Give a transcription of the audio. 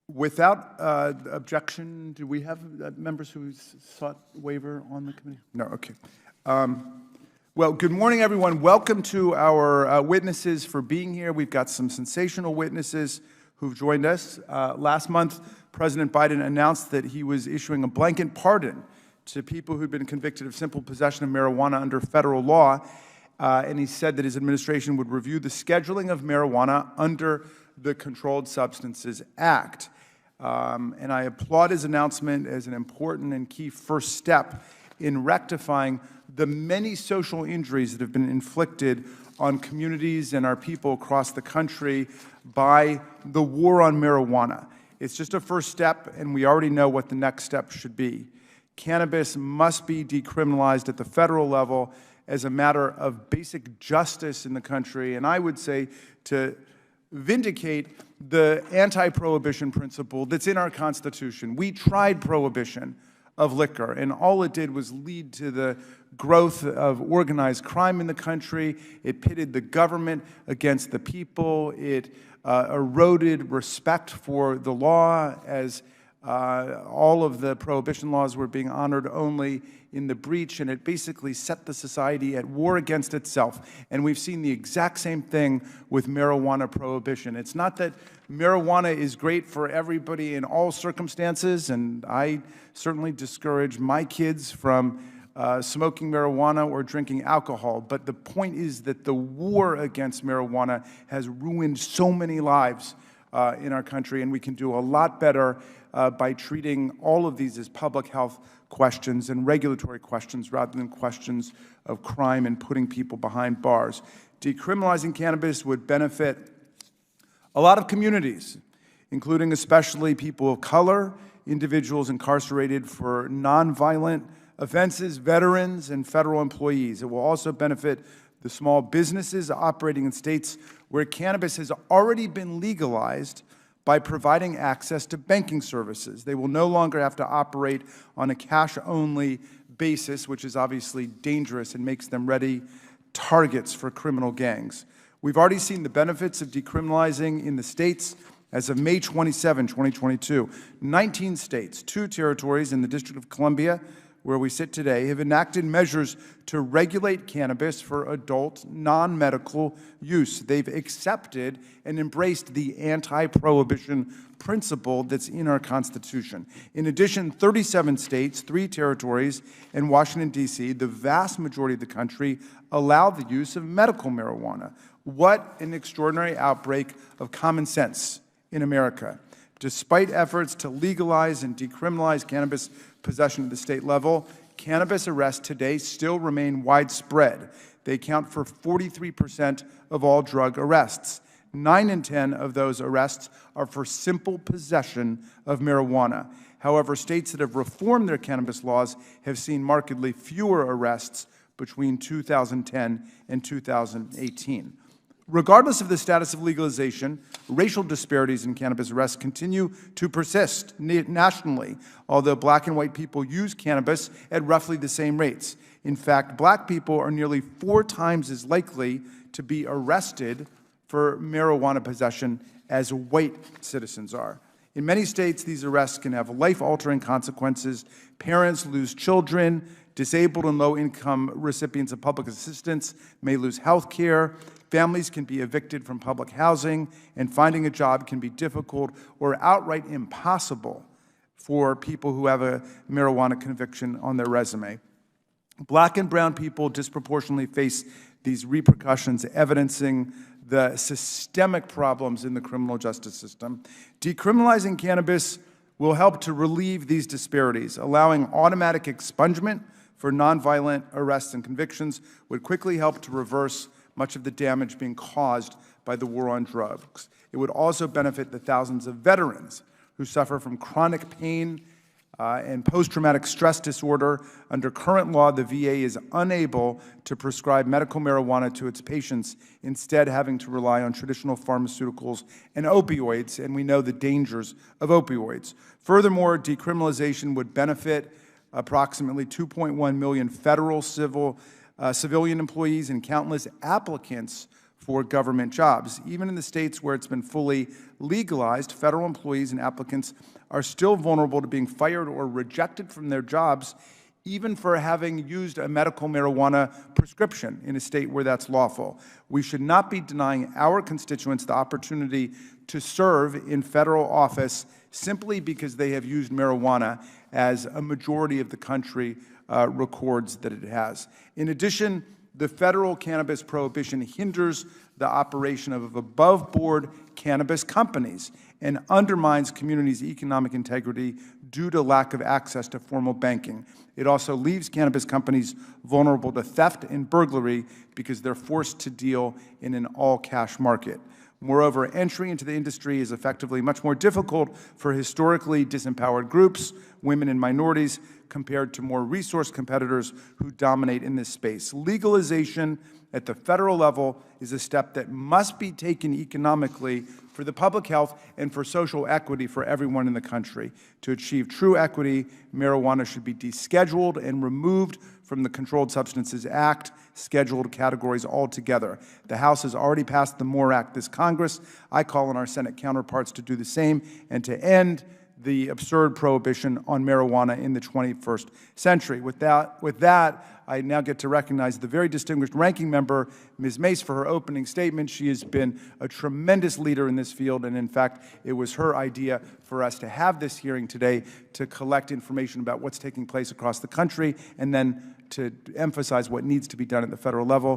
Without objection, do we have members who sought waiver on the committee? No, okay. Well, good morning, everyone. Welcome to our witnesses for being here. We've got some sensational witnesses who've joined us. Last month, President Biden announced that he was issuing a blanket pardon to people who'd been convicted of simple possession of marijuana under federal law, and he said that his administration would review the scheduling of marijuana under the Controlled Substances Act. And I applaud his announcement as an important and key first step in rectifying the many social injuries that have been inflicted on communities and our people across the country by the war on marijuana. It's just a first step, and we already know what the next step should be. Cannabis must be decriminalized at the federal level as a matter of basic justice in the country, and I would say to vindicate the anti-prohibition principle that's in our Constitution. We tried prohibition of liquor, and all it did was lead to the growth of organized crime in the country. It pitted the government against the people. It eroded respect for the law, as all of the prohibition laws were being honored only in the breach, and it basically set the society at war against itself. And we've seen the exact same thing with marijuana prohibition. It's not that marijuana is great for everybody in all circumstances, and I certainly discourage my kids from smoking marijuana or drinking alcohol, but the point is that the war against marijuana has ruined so many lives in our country, and we can do a lot better by treating all of these as public health questions and regulatory questions rather than questions of crime and putting people behind bars. Decriminalizing cannabis would benefit a lot of communities, including especially people of color, individuals incarcerated for nonviolent offenses, veterans, and federal employees. It will also benefit the small businesses operating in states where cannabis has already been legalized by providing access to banking services. They will no longer have to operate on a cash-only basis, which is obviously dangerous and makes them ready targets for criminal gangs. We've already seen the benefits of decriminalizing in the states. As of May 27, 2022, 19 states, 2 territories in the District of Columbia, where we sit today, have enacted measures to regulate cannabis for adult, non-medical use. They've accepted and embraced the anti-prohibition principle that's in our Constitution. In addition, 37 states, 3 territories, and Washington, D.C., the vast majority of the country, allow the use of medical marijuana. What an extraordinary outbreak of common sense in America. Despite efforts to legalize and decriminalize cannabis possession at the state level, cannabis arrests today still remain widespread. They account for 43% of all drug arrests. 9 in 10 of those arrests are for simple possession of marijuana. However, states that have reformed their cannabis laws have seen markedly fewer arrests between 2010 and 2018. Regardless of the status of legalization, racial disparities in cannabis arrests continue to persist nationally, although black and white people use cannabis at roughly the same rates. In fact, black people are nearly 4 times as likely to be arrested for marijuana possession as white citizens are. In many states, these arrests can have life-altering consequences. Parents lose children. Disabled and low-income recipients of public assistance may lose health care. Families can be evicted from public housing, and finding a job can be difficult or outright impossible for people who have a marijuana conviction on their resume. Black and brown people disproportionately face these repercussions, evidencing the systemic problems in the criminal justice system. Decriminalizing cannabis will help to relieve these disparities. Allowing automatic expungement for nonviolent arrests and convictions would quickly help to reverse much of the damage being caused by the war on drugs. It would also benefit the thousands of veterans who suffer from chronic pain and post-traumatic stress disorder. Under current law, the VA is unable to prescribe medical marijuana to its patients, instead having to rely on traditional pharmaceuticals and opioids, and we know the dangers of opioids. Furthermore, decriminalization would benefit approximately 2.1 million federal civilian employees and countless applicants for government jobs. Even in the states where it's been fully legalized, federal employees and applicants are still vulnerable to being fired or rejected from their jobs, even for having used a medical marijuana prescription in a state where that's lawful. We should not be denying our constituents the opportunity to serve in federal office simply because they have used marijuana, as a majority of the country records that it has. In addition, the federal cannabis prohibition hinders the operation of above-board cannabis companies and undermines communities' economic integrity due to lack of access to formal banking. It also leaves cannabis companies vulnerable to theft and burglary because they're forced to deal in an all-cash market. Moreover, entry into the industry is effectively much more difficult for historically disempowered groups, women and minorities, compared to more resource competitors who dominate in this space. Legalization at the federal level is a step that must be taken economically for the public health and for social equity for everyone in the country. To achieve true equity, marijuana should be descheduled and removed from the Controlled Substances Act scheduled categories altogether. The House has already passed the MORE Act this Congress. I call on our Senate counterparts to do the same and to end the absurd prohibition on marijuana in the 21st century. With that, I now get to recognize the very distinguished ranking member, Ms. Mace, for her opening statement. She has been a tremendous leader in this field, and in fact, it was her idea for us to have this hearing today to collect information about what's taking place across the country and then to emphasize what needs to be done at the federal level.